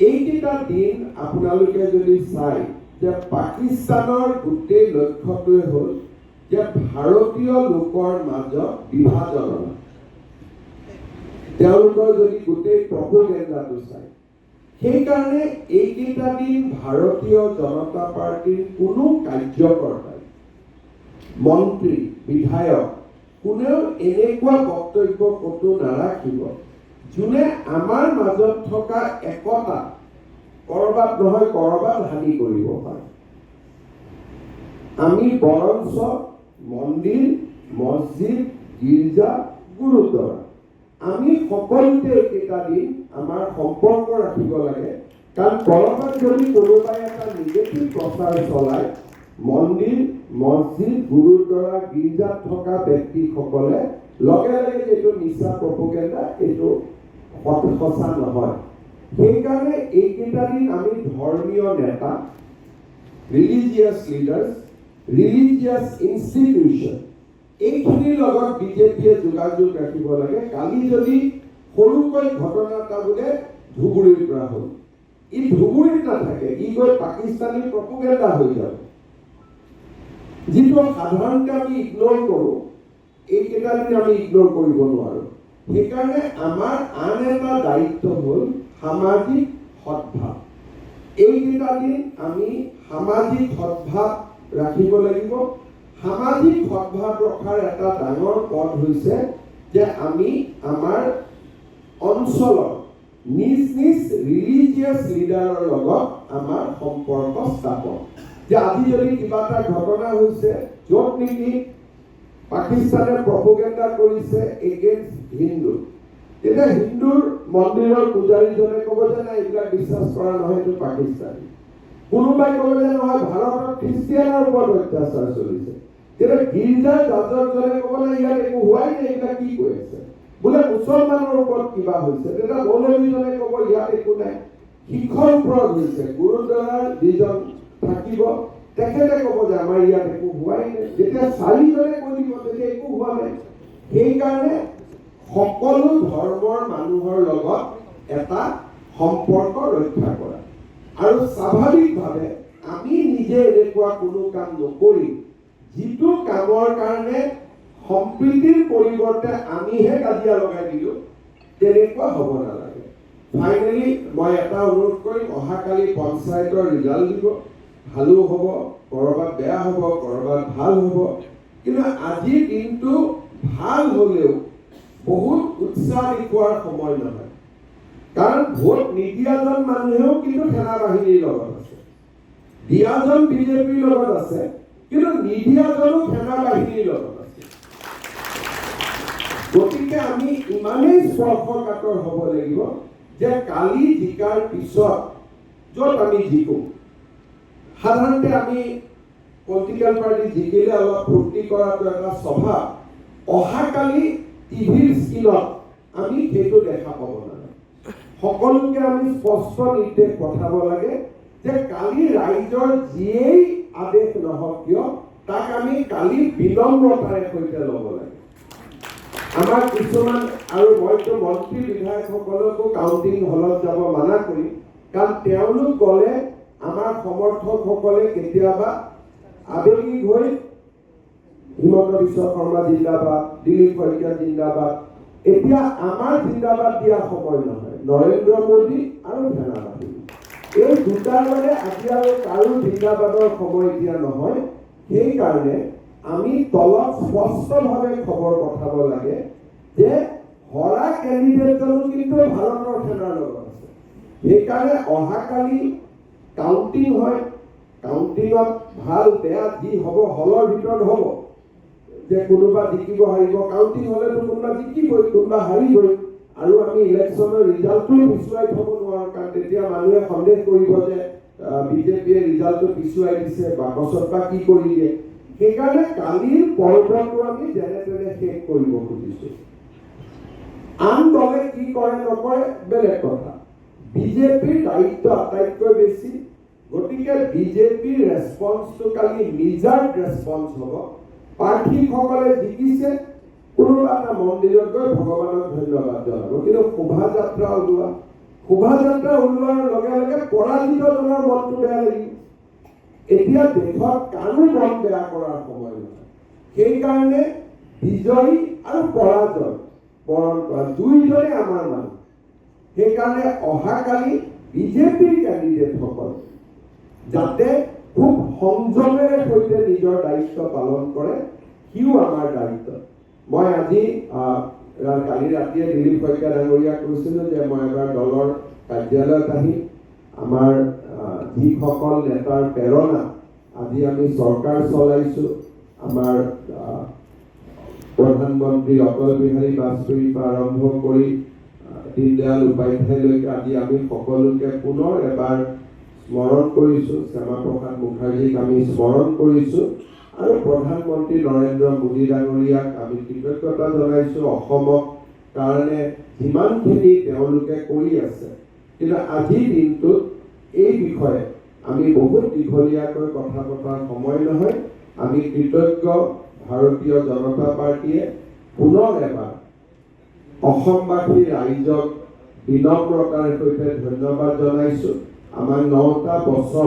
এইকেইটা দিন আপোনালোকে যদি চাই যে পাকিস্তানৰ গোটেই লক্ষ্যটোৱে হ'ল যে ভাৰতীয় লোকৰ মাজত বিভাজন অনা। তেওঁলোকৰ যদি গোটেই প্ৰপোগেণ্ডাটো চায়, সেইকাৰণে এইকেইটা দিন ভাৰতীয় জনতা পাৰ্টিৰ কোনো কাৰ্যকৰ্তাই, মন্ত্ৰী, বিধায়ক কোনেও এনেকুৱা বক্তব্য ক'তো নাৰাখিব যোনে আমাৰ মাজত থকা একতা কৰবাত নহয় কৰবাত হানি কৰিব পাৰে। আমি বৰঞ্চ মন্দিৰ, মছজিদ, গীৰ্জা, গুৰুদ্বাৰা আমি সকলোতে এইকেইটা দিন আমাৰ সম্পৰ্ক ৰাখিব লাগে। কাৰণ কৰবাত যদি কোনোবাই এটা নিগেটিভ প্ৰচাৰ চলায়, মন্দিৰ, মছজিদ, গুৰুদ্বাৰা, গীৰ্জাত থকা ব্যক্তিসকলে লগে লগে এইটো মিছা প্ৰপোগেণ্ডা, এইটো সঁচা নহয়। সেইকাৰণে এইকেইটা দিন আমি ধৰ্মীয় নেতা, ৰিলিজিয়াছ লিডাৰ্ছ, ৰিলিজিয়াছ ইনষ্টিটিউশ্যন এইখিনিৰ লগত বিজেপিয়ে যোগাযোগ ৰাখিব লাগে। কালি যদি সৰুকৈ ঘটনা এটা বোলে ধুবুৰীৰ পৰা হ'ল, ই ধুবুৰীত নাথাকে, ই গৈ পাকিস্তানী প্ৰপোগেণ্ডা হৈ যাব, যিটো সাধাৰণতে আমি ইগনোৰ কৰোঁ। এইকেইটা দিন আমি ইগনোৰ কৰিব নোৱাৰোঁ। সেইকাৰণে আমাৰ আন এটা দায়িত্ব হ'ল সামাজিক সদ্ভাৱ। এইকেইটা দিন আমি সামাজিক সদ্ভাৱ ৰাখিব লাগিব। সামাজিক সদ্ভাৱ ৰখাৰ এটা ডাঙৰ পথ হৈছে যে আমি আমাৰ অঞ্চলৰ নিজ নিজ ৰিলিজিয়াছ লিডাৰৰ লগত আমাৰ সম্পৰ্ক স্থাপন। যে আজি যদি কিবা এটা ঘটনা হৈছে য'ত নেকি পাকিস্তানে প্ৰপোগেণ্ডা কৰিছে এগেইনষ্ট হিন্দু, তেতিয়া হিন্দুৰ মন্দিৰৰ পূজাৰীজনে ক'ব যে নাই, এইবিলাক বিশ্বাস কৰা নহয়, এইটো পাকিস্তানী। কোনোবাই ক'ব যে নহয়, ভাৰতত খ্ৰীষ্টিয়ানৰ ওপৰত অত্যাচাৰ চলিছে। তেতিয়া গীৰ্জাৰ যাজকজনে ক'ব যে ইয়াত একো হোৱাই নাই, এইবিলাক কি কৈ আছে। বোলে মুছলমানৰ ওপৰত কিবা হৈছে, তেতিয়া মৌলবীজনে ক'ব ইয়াত একো নাই, শিখৰ ওপৰত হৈছে। গুৰুদ্বাৰাৰ যিজন থাকিব তেখেতে ক'ব যে আমাৰ ইয়াত একো হোৱাই নাই। যেতিয়া চাৰিজনে কৈ দিব তেতিয়া একো হোৱা নাই। সেইকাৰণে সকলো ধৰ্মৰ মানুহৰ লগত এটা সম্পৰ্ক ৰক্ষা কৰা আৰু স্বাভাৱিকভাৱে আমি নিজে এনেকুৱা কোনো কাম নকৰি যিটো কামৰ কাৰণে সম্প্ৰীতিৰ পৰিৱৰ্তে আমিহে কাজিয়া লগাই দিলোঁ, তেনেকুৱা হ'ব নালাগে। ফাইনেলি মই এটা অনুৰোধ কৰিম, অহাকালি পঞ্চায়তৰ ৰিজাল্ট দিব। ভালো হ'ব, ক'ৰবাত বেয়া হ'ব, ক'ৰবাত ভাল হ'ব। কিন্তু আজিৰ দিনটো ভাল হ'লেও বহুত উৎসাহ দেখুওৱাৰ সময় নহয়। কাৰণ ভোট নিদিয়াজন মানুহেও কিন্তু সেনা বাহিনীৰ লগত আছে, দিয়াজন বিজেপিৰ লগত আছে, কিন্তু নিদিয়াজনো সেনা বাহিনীৰ লগত আছে। গতিকে আমি ইমানেই স্পৰ্শকাতৰ হ'ব লাগিব যে কালি জিকাৰ পিছত য'ত আমি জিকোঁ, সাধাৰণতে আমি পলিটিকেল পাৰ্টি জিকিলে অলপ ফূৰ্তি কৰাটো এটা স্বভাৱ। অহাকালি টিভিৰ স্ক্ৰীণত আমি সেইটো দেখা পাব নালাগে। সকলোকে আমি স্পষ্ট নিৰ্দেশ পঠাব লাগে যে কালি ৰাইজৰ যিয়েই আদেশ নহওক কিয়, তাক আমি কালি বিনম্ৰতাৰে সৈতে ল'ব লাগে। আমাৰ কিছুমান, আৰু মইতো মন্ত্ৰী বিধায়কসকলকো কাউণ্টিং হলত যাব মানা কৰিম, কাৰণ তেওঁলোক গ'লে আমাৰ সমৰ্থকসকলে কেতিয়াবা আবেগিক হৈ হিমন্ত বিশ্ব শৰ্মা জিন্দাবাদ, দিলীপ শইকীয়া জিন্দাবাদ, এতিয়া আমাৰ জিন্দাবাদ দিয়া সময় নহয়। নৰেন্দ্ৰ মোদী আৰু সেনা বাহিনী এই দুটাৰ মানে আজি আৰু কাৰো জিন্দাবাদৰ সময় এতিয়া নহয়। সেইকাৰণে আমি তলত স্পষ্টভাৱে খবৰ পঠাব লাগে যে হৰা কেণ্ডিডেটজনো কিন্তু ভাৰতৰ সেনাৰ লগত আছে। সেইকাৰণে অহাকালি কাউণ্টিং হয়, কাউণ্টিঙত ভাল বেয়া যি হ'ব হলৰ ভিতৰত হ'ব, যে কোনোবা জিকিব হাৰিব। কাউণ্টিং হ'লেতো কোনোবা জিকিবই, কোনোবা হাৰিবই। আৰু আমি ইলেকশ্যনৰ ৰিজাল্টটো পিছুৱাই থ'ব নোৱাৰোঁ, কাৰণ তেতিয়া মানুহে সন্দেহ কৰিব যে বিজেপিয়ে ৰিজাল্টটো পিছুৱাই দিছে, বাকচত বা কি কৰি দিয়ে। সেইকাৰণে কালিৰ পৰ্বটো আমি যেনে তেনে শেষ কৰিব খুজিছোঁ। আন দলে কি কৰে নকৰে বেলেগ কথা, বিজেপিৰ দায়িত্ব আটাইতকৈ বেছি। গতিকে বিজেপিৰ ৰেছপন্সটো কালি মিজাৰ্ড ৰেছপন্স হ'ব। প্ৰাৰ্থীসকলে জিকিছে, কোনোবা এটা মন্দিৰত গৈ ভগৱানক ধন্যবাদ জনাব, কিন্তু শোভাযাত্ৰা ওলোৱা, শোভাযাত্ৰা ওলোৱাৰ লগে লগে পৰাজিতজনৰ মনটো বেয়া লাগিব। এতিয়া দেশত কাৰো মন বেয়া কৰাৰ সময় নহয়। সেইকাৰণে বিজয়ী আৰু পৰাজয় বৰণ কৰা দুইজনে আমাৰ মানুহ। সেইকাৰণে অহাকালি বিজেপিৰ কেণ্ডিডেটসকল যাতে খুব সংযমেৰে সৈতে নিজৰ দায়িত্ব পালন কৰে, সিও আমাৰ দায়িত্ব। মই আজি কালি ৰাতিয়ে দিলীপ শইকীয়া ডাঙৰীয়াক কৈছিলোঁ যে মই এবাৰ দলৰ কাৰ্যালয়ত আহি আমাৰ যিসকল নেতাৰ প্ৰেৰণা আজি আমি চৰকাৰ চলাইছোঁ, আমাৰ প্ৰধানমন্ত্ৰী অটল বিহাৰী বাজপেয়ীৰ পৰা আৰম্ভ কৰি দীনদয়াল উপাধ্যায়লৈকে আজি আমি সকলোকে পুনৰ এবাৰ স্মৰণ কৰিছোঁ। শ্যামাপ্ৰসাদ মুখাৰ্জীক আমি স্মৰণ কৰিছোঁ আৰু প্ৰধানমন্ত্ৰী নৰেন্দ্ৰ মোদী ডাঙৰীয়াক আমি কৃতজ্ঞতা জনাইছোঁ অসমক কাৰণে যিমানখিনি তেওঁলোকে কৰি আছে। কিন্তু আজিৰ দিনটোত এই বিষয়ে আমি বহুত দীঘলীয়াকৈ কথা পতাৰ সময় নহয়। আমি কৃতজ্ঞ ভাৰতীয় জনতা পাৰ্টীয়ে পুনৰ এবাৰ অসমবাসী ৰাইজক বিনম্ৰতাৰ সৈতে ধন্যবাদ জনাইছোঁ। আমাৰ 9টা বছৰ